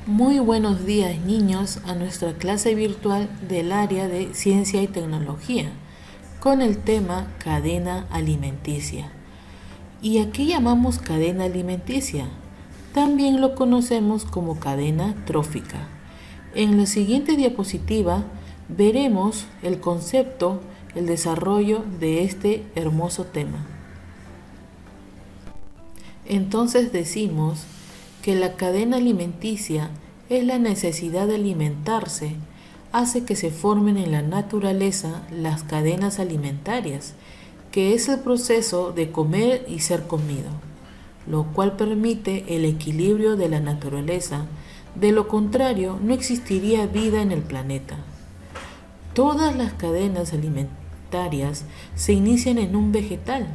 Muy buenos días, niños, a nuestra clase virtual del área de Ciencia y Tecnología con el tema cadena alimenticia. ¿Y a qué llamamos cadena alimenticia? También lo conocemos como cadena trófica. En la siguiente diapositiva veremos el concepto, el desarrollo de este hermoso tema. Entonces decimos que la cadena alimenticia es la necesidad de alimentarse, hace que se formen en la naturaleza las cadenas alimentarias, que es el proceso de comer y ser comido, lo cual permite el equilibrio de la naturaleza. De lo contrario, no existiría vida en el planeta. Todas las cadenas alimentarias se inician en un vegetal,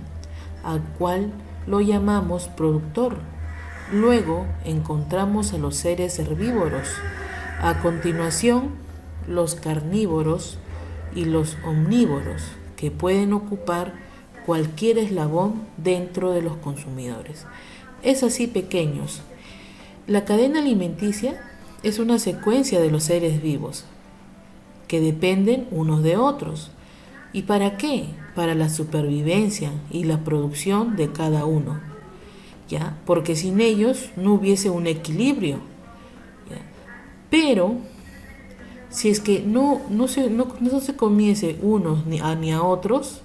al cual lo llamamos productor. Luego encontramos a los seres herbívoros. A continuación, los carnívoros y los omnívoros, que pueden ocupar cualquier eslabón dentro de los consumidores. Es así, pequeños. La cadena alimenticia es una secuencia de los seres vivos que dependen unos de otros. ¿Y para qué? Para la supervivencia y la producción de cada uno, ¿ya? Porque sin ellos no hubiese un equilibrio, ¿ya? Pero si es que no se comiese unos ni a otros,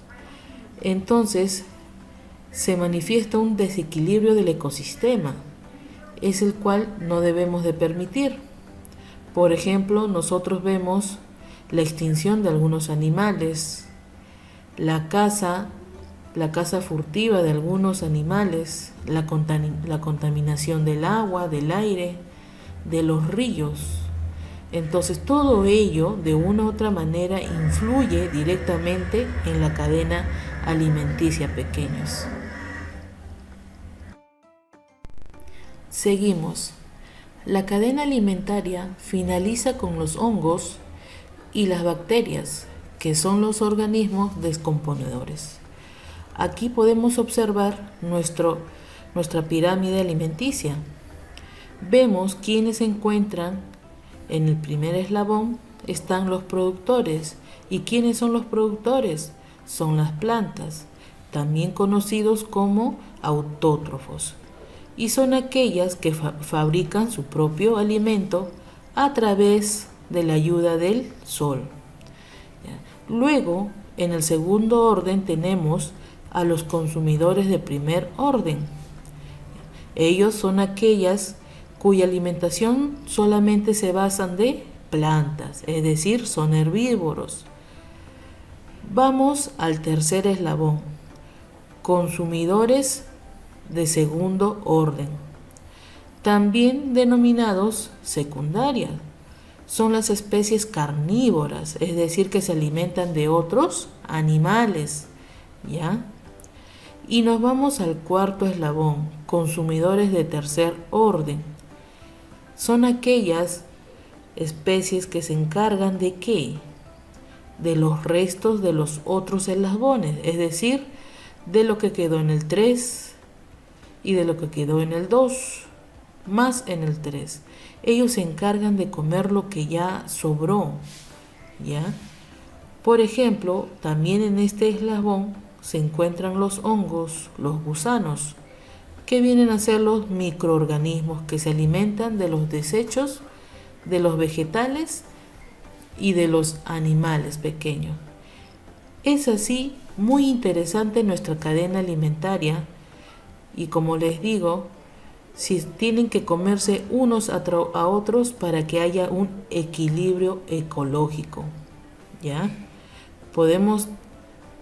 entonces se manifiesta un desequilibrio del ecosistema, es el cual no debemos de permitir. Por ejemplo, nosotros vemos la extinción de algunos animales, la caza furtiva de algunos animales, la contaminación del agua, del aire, de los ríos. Entonces todo ello de una u otra manera influye directamente en la cadena alimenticia, pequeños. Seguimos. La cadena alimentaria finaliza con los hongos y las bacterias, que son los organismos descomponedores. Aquí podemos observar nuestra pirámide alimenticia. Vemos quiénes se encuentran en el primer eslabón. Están los productores. ¿Y quiénes son los productores? Son las plantas, también conocidos como autótrofos. Y son aquellas que fabrican su propio alimento a través de la ayuda del sol. Luego, en el segundo orden tenemos a los consumidores de primer orden. Ellos son aquellas cuya alimentación solamente se basan de plantas, es decir, son herbívoros. Vamos al tercer eslabón, consumidores de segundo orden, también denominados secundarias. Son las especies carnívoras, es decir, que se alimentan de otros animales, ¿ya? Y nos vamos al cuarto eslabón, consumidores de tercer orden. Son aquellas especies que se encargan de ¿qué? De los restos de los otros eslabones, es decir, de lo que quedó en el 3 y de lo que quedó en el 2, más en el 3. Ellos se encargan de comer lo que ya sobró, ¿ya? Por ejemplo, también en este eslabón se encuentran los hongos, los gusanos, que vienen a ser los microorganismos que se alimentan de los desechos de los vegetales y de los animales pequeños. Es así muy interesante nuestra cadena alimentaria y, como les digo, si tienen que comerse unos a otros para que haya un equilibrio ecológico, ¿ya? Podemos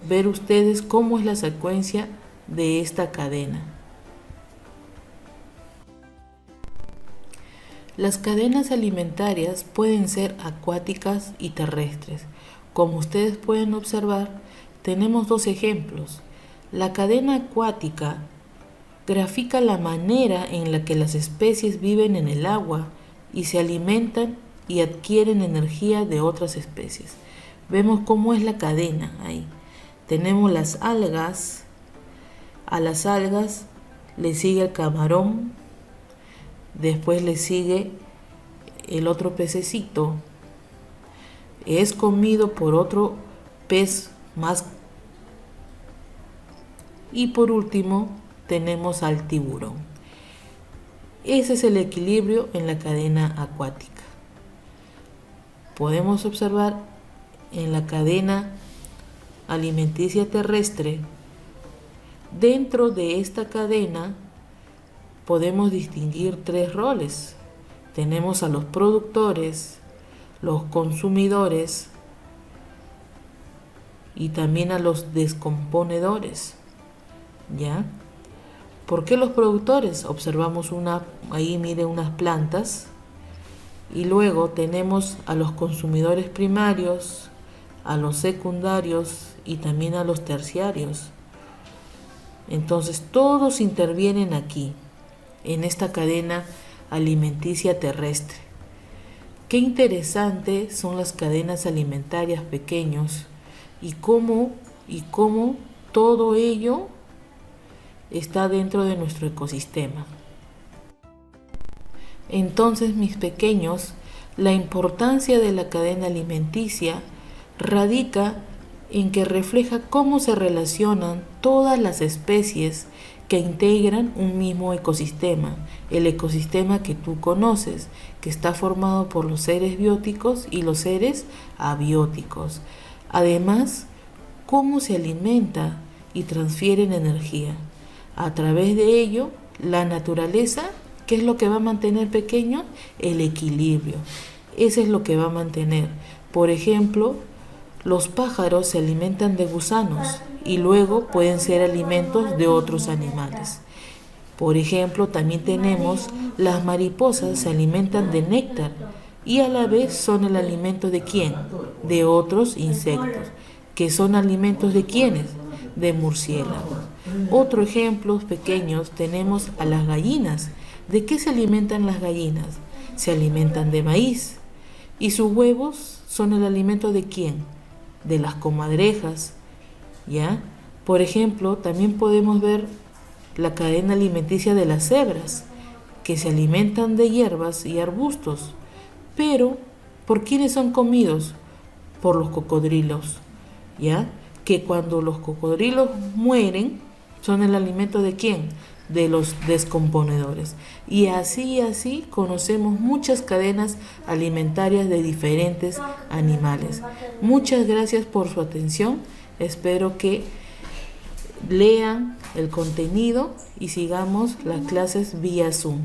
ver ustedes cómo es la secuencia de esta cadena. Las cadenas alimentarias pueden ser acuáticas y terrestres. Como ustedes pueden observar, tenemos dos ejemplos. La cadena acuática grafica la manera en la que las especies viven en el agua y se alimentan y adquieren energía de otras especies. Vemos cómo es la cadena ahí. Tenemos las algas, a las algas le sigue el camarón, después le sigue el otro pececito es comido por otro pez más. Y por último tenemos al tiburón. Ese es el equilibrio en la cadena acuática. Podemos observar en la cadena alimenticia terrestre, dentro de esta cadena podemos distinguir tres roles. Tenemos a los productores, los consumidores y también a los descomponedores. ¿Ya? ¿Por qué los productores? Observamos ahí miren unas plantas, y luego tenemos a los consumidores primarios, a los secundarios y también a los terciarios. Entonces todos intervienen aquí, en esta cadena alimenticia terrestre. Qué interesante son las cadenas alimentarias pequeños y cómo todo ello está dentro de nuestro ecosistema. Entonces, mis pequeños, la importancia de la cadena alimenticia radica en que refleja cómo se relacionan todas las especies que integran un mismo ecosistema, el ecosistema que tú conoces, que está formado por los seres bióticos y los seres abióticos. Además, cómo se alimenta y transfieren energía. A través de ello, la naturaleza, ¿qué es lo que va a mantener pequeño? El equilibrio. Eso es lo que va a mantener. Por ejemplo, los pájaros se alimentan de gusanos y luego pueden ser alimentos de otros animales. Por ejemplo, también tenemos las mariposas, se alimentan de néctar y a la vez son el alimento de ¿quién? De otros insectos, que son alimentos de ¿quiénes? De murciélagos. Otro ejemplo pequeños tenemos a las gallinas. ¿De qué se alimentan las gallinas? Se alimentan de maíz. ¿Y sus huevos son el alimento de quién? De las comadrejas, ¿ya? Por ejemplo, también podemos ver la cadena alimenticia de las cebras, que se alimentan de hierbas y arbustos. Pero, ¿por quiénes son comidos? Por los cocodrilos, ¿ya? Que cuando los cocodrilos mueren, son el alimento de quién? De los descomponedores. Y así conocemos muchas cadenas alimentarias de diferentes animales. Muchas gracias por su atención. Espero que lean el contenido y sigamos las clases vía Zoom.